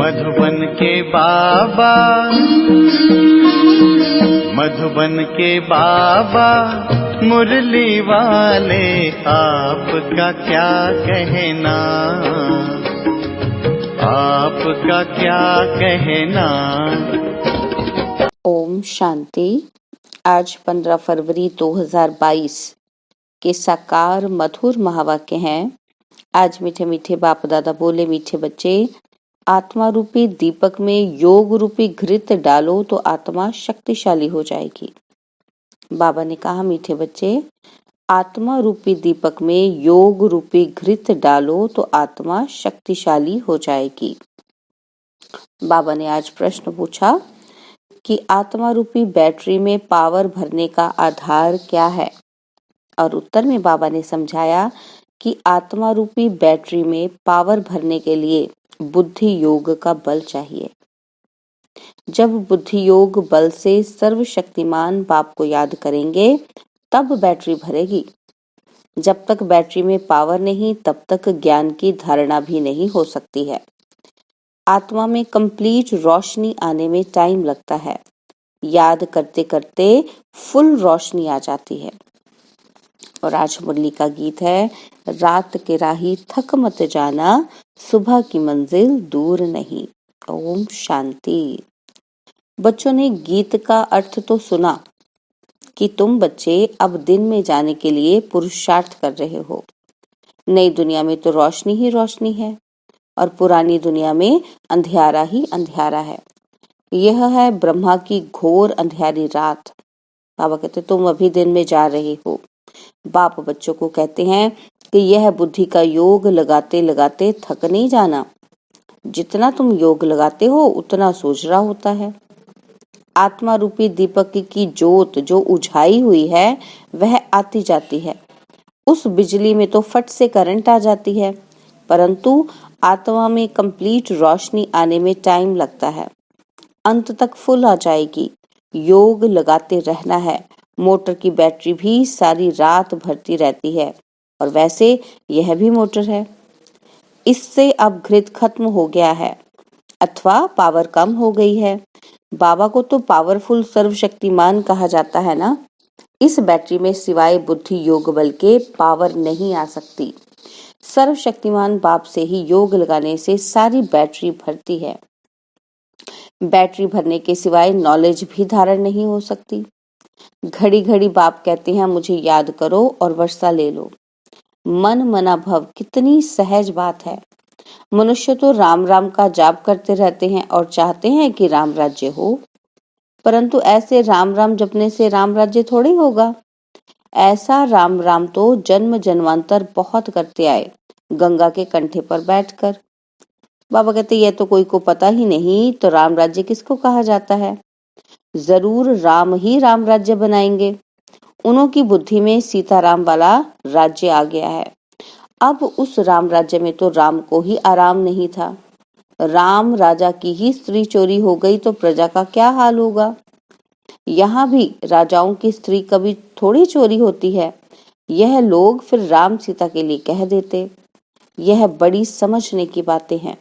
मधुबन के बाबा, मधुबन के बाबा मुरली वाले, आपका क्या कहना, आपका क्या कहना। ओम शांति। आज 15 फरवरी 2022 के साकार मधुर महावाक्य हैं। आज मीठे मीठे बाप दादा बोले, मीठे बच्चे, आत्मा रूपी दीपक में योग रूपी घृत डालो तो आत्मा शक्तिशाली हो जाएगी। बाबा ने कहा, मीठे बच्चे, आत्मा रूपी दीपक में योग रूपी घृत डालो तो आत्मा शक्तिशाली हो जाएगी। बाबा ने आज प्रश्न पूछा कि आत्मा रूपी बैटरी में पावर भरने का आधार क्या है, और उत्तर में बाबा ने समझाया कि आत्मा रूपी बैटरी में पावर भरने के लिए बुद्धि योग का बल चाहिए। जब बुद्धि योग बल से सर्वशक्तिमान बाप को याद करेंगे तब बैटरी भरेगी। जब तक बैटरी में पावर नहीं तब तक ज्ञान की धारणा भी नहीं हो सकती है। आत्मा में कंप्लीट रोशनी आने में टाइम लगता है। याद करते करते फुल रोशनी आ जाती है। और आज मुरली का गीत है, रात के राही थक मत जाना, सुबह की मंजिल दूर नहीं। ओम शांति। बच्चों ने गीत का अर्थ तो सुना कि तुम बच्चे अब दिन में जाने के लिए पुरुषार्थ कर रहे हो। नई दुनिया में तो रोशनी ही रोशनी है और पुरानी दुनिया में अंधियारा ही अंधियारा है। यह है ब्रह्मा की घोर अंधियारी रात। बाबा कहते, तुम अभी दिन में जा रहे हो। बाप बच्चों को कहते हैं कि यह बुद्धि का योग लगाते लगाते थक नहीं जाना। जितना तुम योग लगाते हो उतना सोचरा होता है। आत्मा रूपी दीपक की जोत जो उझाई हुई है वह आती जाती है। उस बिजली में तो फट से करंट आ जाती है, परंतु आत्मा में कंप्लीट रोशनी आने में टाइम लगता है। अंत तक फुल आ जाएगी। योग लगाते रहना है। मोटर की बैटरी भी सारी रात भरती रहती है और वैसे यह भी मोटर है। इससे अब घृत खत्म हो गया है अथवा पावर कम हो गई है। बाबा को तो पावरफुल सर्वशक्तिमान कहा जाता है ना। इस बैटरी में सिवाय बुद्धि योग बल के पावर नहीं आ सकती। सर्वशक्तिमान बाप से ही योग लगाने से सारी बैटरी भरती है। बैटरी भरने के सिवाय नॉलेज भी धारण नहीं हो सकती। घड़ी घड़ी बाप कहते हैं, मुझे याद करो और वर्षा ले लो। मन मना भव कितनी सहज बात है। मनुष्य तो राम राम का जाप करते रहते हैं और चाहते हैं कि राम राज्य हो, परंतु ऐसे राम राम जपने से राम राज्य थोड़ी होगा। ऐसा राम राम तो जन्म जन्मांतर बहुत करते आए, गंगा के कंठे पर बैठकर। बाबा कहते, यह तो कोई को पता ही नहीं, तो राम राज्य किसको कहा जाता है। जरूर राम ही राम राज्य बनाएंगे। उन्हों की बुद्धि में सीताराम वाला राज्य आ गया है। अब उस राम राज्य में तो राम को ही आराम नहीं था। राम राजा की ही स्त्री चोरी हो गई तो प्रजा का क्या हाल होगा। यहाँ भी राजाओं की स्त्री कभी थोड़ी चोरी होती है। यह लोग फिर राम सीता के लिए कह देते। यह बड़ी समझने की बातें हैं।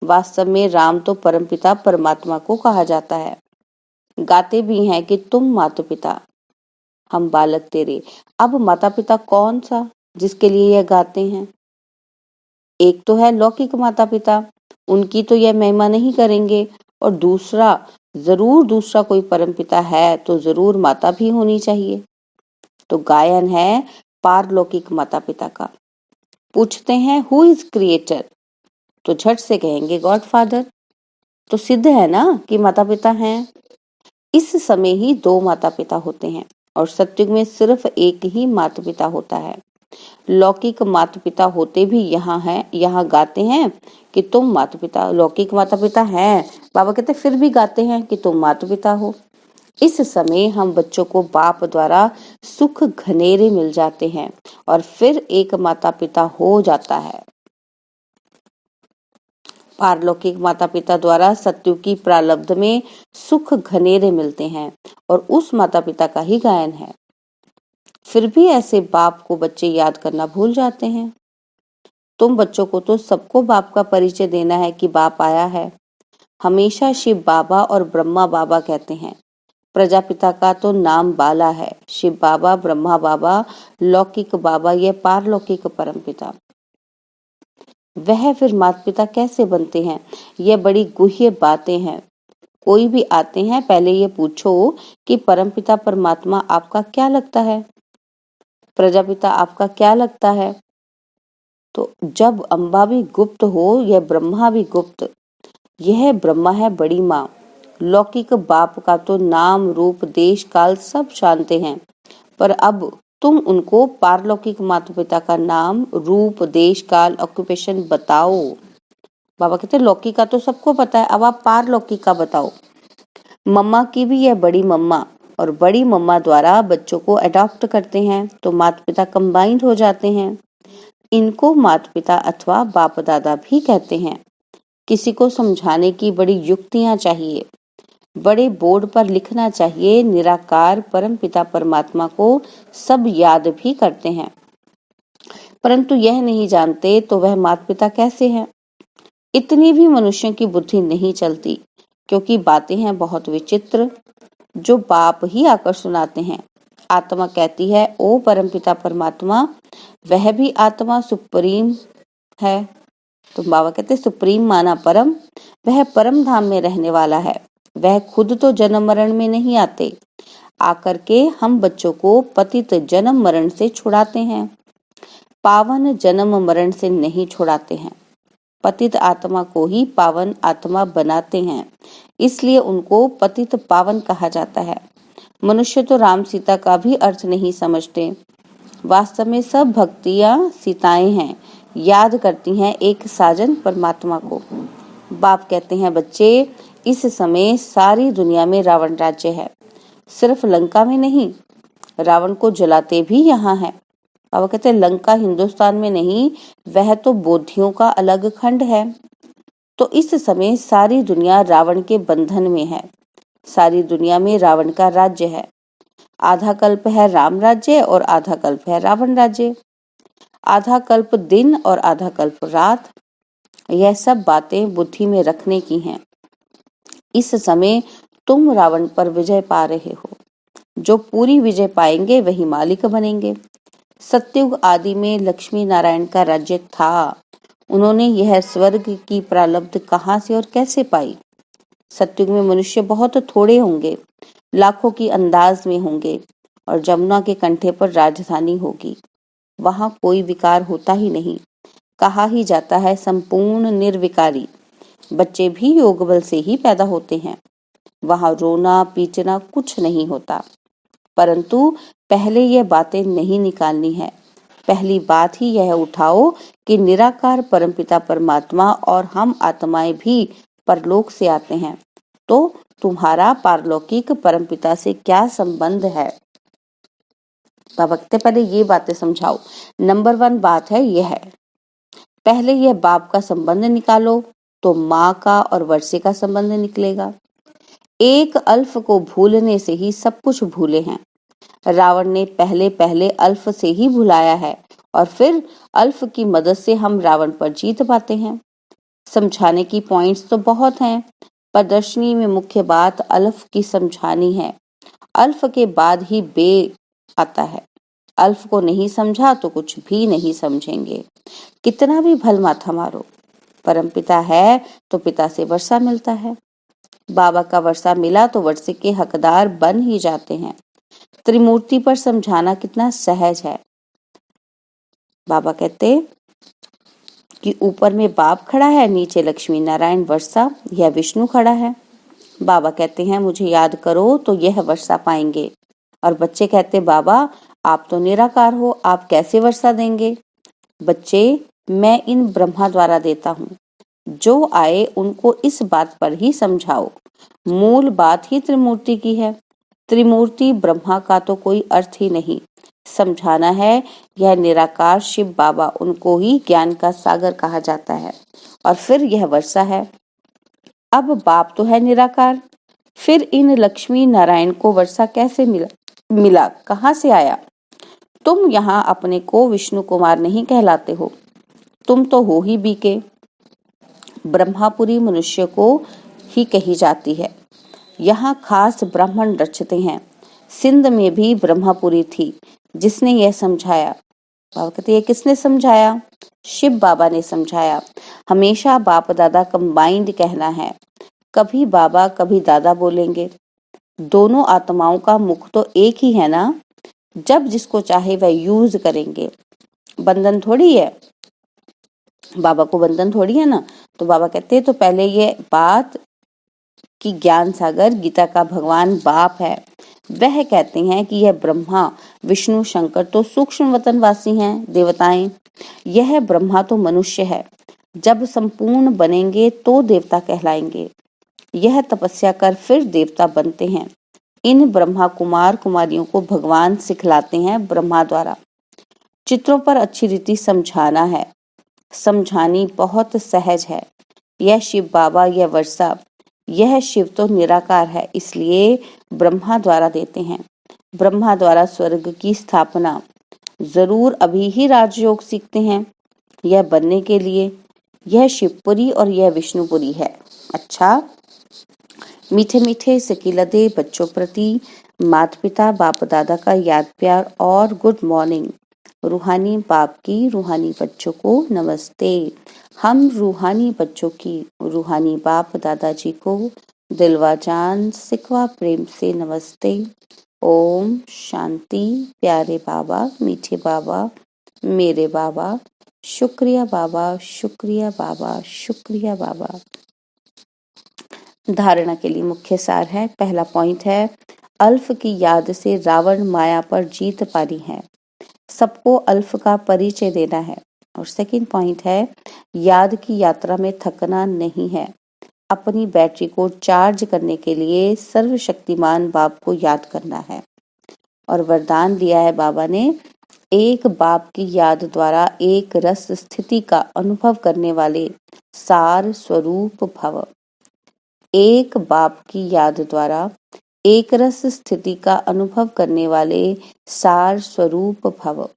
वास्तव में राम तो परमपिता परमात्मा को कहा जाता है। गाते भी हैं कि तुम माता पिता, हम बालक तेरे। अब माता पिता कौन सा जिसके लिए यह गाते हैं। एक तो है लौकिक माता पिता, उनकी तो यह महिमा नहीं करेंगे, और दूसरा कोई परम पिता है तो जरूर माता भी होनी चाहिए। तो गायन है पारलौकिक माता पिता का। पूछते हैं हु इज क्रिएटर, तो झट से कहेंगे गॉड फादर। तो सिद्ध है ना कि माता पिता हैं। इस समय ही दो माता पिता होते हैं और सत्युग में सिर्फ एक ही माता पिता होता है। लौकिक माता पिता होते भी यहाँ गाते हैं कि तुम माता पिता, लौकिक माता पिता हैं। बाबा कहते फिर भी गाते हैं कि तुम माता पिता हो। इस समय हम बच्चों को बाप द्वारा सुख घनेरे मिल जाते हैं और फिर एक माता पिता हो जाता है। पारलौकिक माता पिता द्वारा सत्युग की प्रारब्ध में सुख घनेरे मिलते हैं और उस माता पिता का ही गायन है। फिर भी ऐसे बाप को बच्चे याद करना भूल जाते हैं। तुम बच्चों को तो सबको बाप का परिचय देना है कि बाप आया है। हमेशा शिव बाबा और ब्रह्मा बाबा कहते हैं। प्रजापिता का तो नाम बाला है। शिव बाबा, ब्रह्मा बाबा, लौकिक बाबा, यह पारलौकिक परमपिता। वह फिर माता पिता कैसे बनते हैं? यह बड़ी गुह्य बातें हैं। कोई भी आते हैं, पहले ये पूछो कि परमपिता परमात्मा आपका क्या लगता है, प्रजापिता आपका क्या लगता है। तो जब अम्बा भी गुप्त हो, यह ब्रह्मा भी गुप्त। यह ब्रह्मा है बड़ी माँ। लौकिक बाप का तो नाम, रूप, देश, काल सब जानते हैं, पर अब तुम उनको पारलौकिक माता पिता का नाम, रूप, देश, काल, ऑक्यूपेशन बताओ। बाबा कहते लौकिक का तो सबको पता है, अब आप पारलौकिक का बताओ। मम्मा की भी यह बड़ी मम्मा, और बड़ी मम्मा द्वारा बच्चों को अडॉप्ट करते हैं तो माता पिता कंबाइंड हो जाते हैं। इनको माता पिता अथवा बाप दादा भी कहते हैं। किसी को समझाने की बड़ी युक्तियां चाहिए, बड़े बोर्ड पर लिखना चाहिए। निराकार परम पिता परमात्मा को सब याद भी करते हैं, परंतु यह नहीं जानते तो वह माता पिता कैसे हैं। इतनी भी मनुष्यों की बुद्धि नहीं चलती, क्योंकि बातें हैं बहुत विचित्र, जो बाप ही आकर सुनाते हैं। आत्मा कहती है, ओ परमपिता परमात्मा, वह भी आत्मा सुप्रीम है। तो बाबा कहते सुप्रीम माना परम, वह परम धाम में रहने वाला है। वह खुद तो जन्म मरण में नहीं आते, आकर के हम बच्चों को पतित जन्म मरण से छुड़ाते हैं, पावन जन्म मरण से नहीं छुड़ाते हैं। पतित आत्मा को ही पावन आत्मा बनाते हैं, इसलिए उनको पतित पावन कहा जाता है। मनुष्य तो राम सीता का भी अर्थ नहीं समझते। वास्तव में सब भक्तियां सीताएं हैं, याद करती हैं एक साजन परमात्मा को। बाप कहते हैं, बच्चे, इस समय सारी दुनिया में रावण राज्य है, सिर्फ लंका में नहीं, रावण को जलाते भी यहाँ है। बाबा कहते हैं लंका हिंदुस्तान में नहीं, वह तो बोधियों का अलग खंड है। तो इस समय सारी दुनिया रावण के बंधन में है, सारी दुनिया में रावण का राज्य है। आधा कल्प है राम राज्य और आधा कल्प है रावण राज्य। आधा कल्प दिन और आधा कल्प रात। यह सब बातें बुद्धि में रखने की हैं। इस समय तुम रावण पर विजय पा रहे हो। जो पूरी विजय पाएंगे वही मालिक बनेंगे। सतयुग आदि में लक्ष्मी नारायण का राज्य था। उन्होंने यह स्वर्ग की प्रारब्ध कहाँ से और कैसे पाई? सतयुग में मनुष्य बहुत थोड़े होंगे, लाखों की अंदाज में होंगे, और जमुना के कंठे पर राजधानी होगी। वहां कोई विकार होता ही नहीं, कहा ही जाता है संपूर्ण निर्विकारी। बच्चे भी योग बल से ही पैदा होते हैं। वहां रोना पीटना कुछ नहीं होता। परंतु पहले यह बातें नहीं निकालनी है। पहली बात ही यह उठाओ कि निराकार परमपिता परमात्मा और हम आत्माएं भी परलोक से आते हैं, तो तुम्हारा पारलौकिक परमपिता से क्या संबंध है? बाबा कहते पहले ये बातें समझाओ। नंबर 1 बात है यह, पहले यह बाप का संबंध निकालो तो माँ का और वर्षे का संबंध निकलेगा। एक अल्फ को भूलने से ही सब कुछ भूले हैं। रावण ने पहले पहले अल्फ से ही भुलाया है, और फिर अल्फ की मदद से हम रावण पर जीत पाते हैं। समझाने की पॉइंट्स तो बहुत हैं, प्रदर्शनी में मुख्य बात अल्फ की समझानी है। अल्फ के बाद ही बे आता है। अल्फ को नहीं समझा तो कुछ भी नहीं समझेंगे, कितना भी भल माथा मारो। परमपिता है तो पिता से वर्षा मिलता है। बाबा का वर्षा मिला तो वर्षे के हकदार बन ही जाते हैं। त्रिमूर्ति पर समझाना कितना सहज है। बाबा कहते कि ऊपर में बाप खड़ा है, नीचे लक्ष्मी नारायण वर्षा या विष्णु खड़ा है। बाबा कहते हैं मुझे याद करो तो यह वर्षा पाएंगे, और बच्चे कहते बाबा आप तो निराकार हो, आप कैसे वर्षा देंगे? बच्चे, मैं इन ब्रह्मा द्वारा देता हूँ, जो आए उनको इस बात पर ही समझाओ। मूल बात ही त्रिमूर्ति की है। त्रिमूर्ति ब्रह्मा का तो कोई अर्थ ही नहीं। समझाना है यह निराकार शिव बाबा, उनको ही ज्ञान का सागर कहा जाता है, और फिर यह वर्षा है। अब बाप तो है निराकार, फिर इन लक्ष्मी नारायण को वर्षा कैसे मिला, कहाँ से आया? तुम यहाँ अपने को विष्णु कुमार नहीं कहलाते हो, तुम तो हो ही बीके। ब्रह्मापुरी मनुष्य को ही कही जाती है। यहाँ खास ब्राह्मण रचते हैं। सिंध में भी ब्रह्मपुरी थी जिसने यह समझाया। बाबा कहते ये किसने समझाया? शिव बाबा ने समझाया। हमेशा बाप दादा कंबाइंड कहना है। कभी बाबा कभी दादा बोलेंगे। दोनों आत्माओं का मुख तो एक ही है ना। जब जिसको चाहे वह यूज करेंगे। बंधन थोड़ी है, बाबा को बंधन थोड़ी है ना। तो बाबा कहते हैं तो पहले ये बात कि ज्ञान सागर गीता का भगवान बाप है। वह कहते हैं कि यह ब्रह्मा विष्णु शंकर तो सूक्ष्म वतनवासी हैं, देवताएं। यह ब्रह्मा तो मनुष्य है। जब संपूर्ण बनेंगे तो देवता कहलाएंगे। यह तपस्या कर फिर देवता बनते हैं। इन ब्रह्मा कुमार कुमारियों को भगवान सिखलाते हैं ब्रह्मा द्वारा। चित्रों पर अच्छी रीति समझाना है। समझानी बहुत सहज है। यह शिव बाबा, यह वर्षा, यह शिव तो निराकार है, इसलिए ब्रह्मा द्वारा देते हैं। ब्रह्मा द्वारा स्वर्ग की स्थापना। जरूर अभी ही राजयोग सीखते हैं यह बनने के लिए। यह शिवपुरी और यह विष्णुपुरी है। अच्छा, मीठे मीठे सकीलदे बच्चों प्रति माता पिता बाप दादा का याद प्यार और गुड मॉर्निंग। रूहानी बाप की रूहानी बच्चों को नमस्ते। हम रूहानी बच्चों की रूहानी बाप दादाजी को दिलवा जान सिकवा प्रेम से नमस्ते। ओम शांति। प्यारे बाबा, मीठे बाबा, मेरे बाबा, शुक्रिया बाबा, शुक्रिया बाबा, शुक्रिया बाबा। धारणा के लिए मुख्य सार है। पहला पॉइंट है, अल्फ की याद से रावण माया पर जीत पानी है। सबको अल्फ का परिचय देना है। और सेकंड पॉइंट है, याद की यात्रा में थकना नहीं है। अपनी बैटरी को चार्ज करने के लिए सर्वशक्तिमान बाप को याद करना है। और वरदान दिया है बाबा ने, एक बाप की याद द्वारा एक रस स्थिति का अनुभव करने वाले सार स्वरूप भव। एक बाप की याद द्वारा एक रस स्थिति का अनुभव करने वाले सार स्वरूप भव।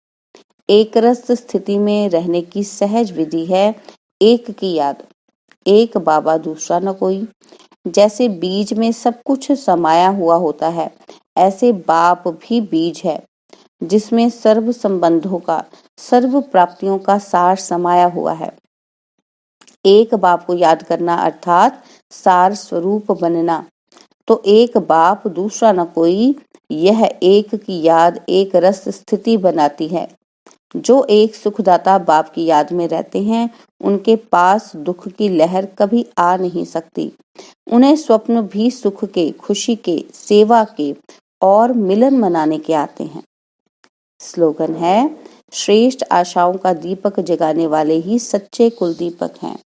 एक रस स्थिति में रहने की सहज विधि है एक की याद। एक बाबा दूसरा न कोई। जैसे बीज में सब कुछ समाया हुआ होता है, ऐसे बाप भी बीज है जिसमें सर्व संबंधों का, सर्व प्राप्तियों का सार समाया हुआ है। एक बाप को याद करना अर्थात सार स्वरूप बनना। तो एक बाप दूसरा न कोई, यह एक की याद एक रस स्थिति बनाती है। जो एक सुखदाता बाप की याद में रहते हैं, उनके पास दुख की लहर कभी आ नहीं सकती। उन्हें स्वप्न भी सुख के, खुशी के, सेवा के और मिलन मनाने के आते हैं। स्लोगन है, श्रेष्ठ आशाओं का दीपक जगाने वाले ही सच्चे कुल दीपक हैं।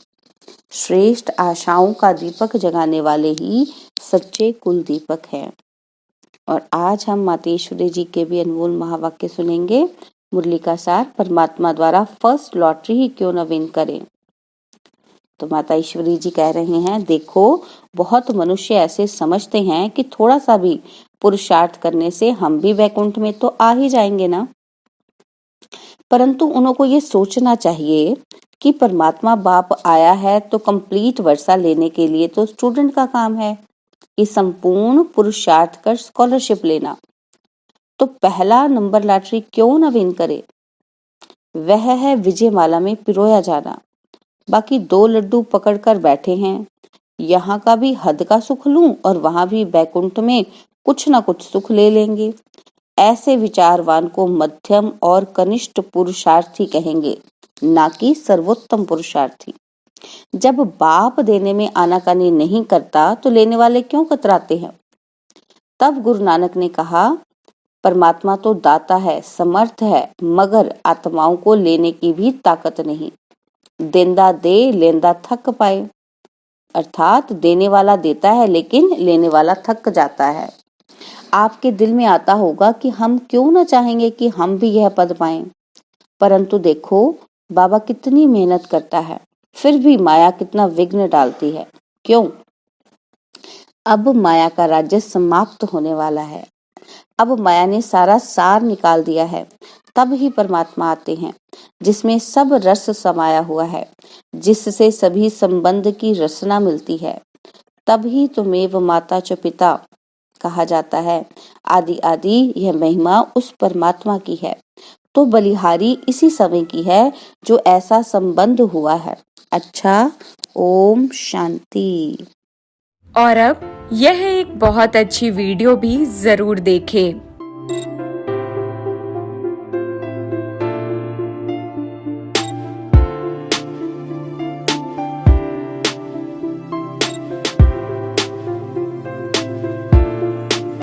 श्रेष्ठ आशाओं का दीपक जगाने वाले ही सच्चे कुल दीपक हैं। और आज हम मातेश्वरी जी के भी अनमोल महावाक्य सुनेंगे। मुरली का सार, परमात्मा द्वारा फर्स्ट लॉटरी ही क्यों न विन करें। तो माता ईश्वरी जी कह रहे हैं, देखो बहुत मनुष्य ऐसे समझते हैं कि थोड़ा सा भी पुरुषार्थ करने से हम भी वैकुंठ में तो आ ही जाएंगे ना। परंतु उनको ये सोचना चाहिए कि परमात्मा बाप आया है तो कंप्लीट वर्षा लेने के लिए तो स्टूडेंट का काम है कि संपूर्ण पुरुषार्थ कर स्कॉलरशिप लेना। तो पहला नंबर लॉटरी क्यों न विन करे, वह है विजय माला में पिरोया जाना। बाकी दो लड्डू पकड़कर बैठे हैं, यहाँ का भी हद का सुख लूं और वहां भी वैकुंठ में कुछ न कुछ सुख ले लेंगे। ऐसे विचारवान को मध्यम और कनिष्ठ पुरुषार्थी कहेंगे, ना कि सर्वोत्तम पुरुषार्थी। जब बाप देने में आनाकानी नहीं करता तो लेने वाले क्यों कतराते हैं। तब गुरु नानक ने कहा, परमात्मा तो दाता है, समर्थ है, मगर आत्माओं को लेने की भी ताकत नहीं। देंदा दे, लेंदा थक पाए। अर्थात देने वाला देता है लेकिन लेने वाला थक जाता है। आपके दिल में आता होगा कि हम क्यों न चाहेंगे कि हम भी यह पद पाएं। परंतु देखो बाबा कितनी मेहनत करता है, फिर भी माया कितना विघ्न डालती है। क्यों? अब माया का राज्य समाप्त होने वाला है। अब माया ने सारा सार निकाल दिया है। तब ही परमात्मा आते हैं जिसमें सब रस समाया हुआ है, जिससे सभी संबंध की रसना मिलती है। तभी तुमेव माता च पिता कहा जाता है। आदि आदि यह महिमा उस परमात्मा की है, तो बलिहारी इसी समय की है जो ऐसा संबंध हुआ है। अच्छा, ओम शांति। और अब यह एक बहुत अच्छी वीडियो भी जरूर देखें।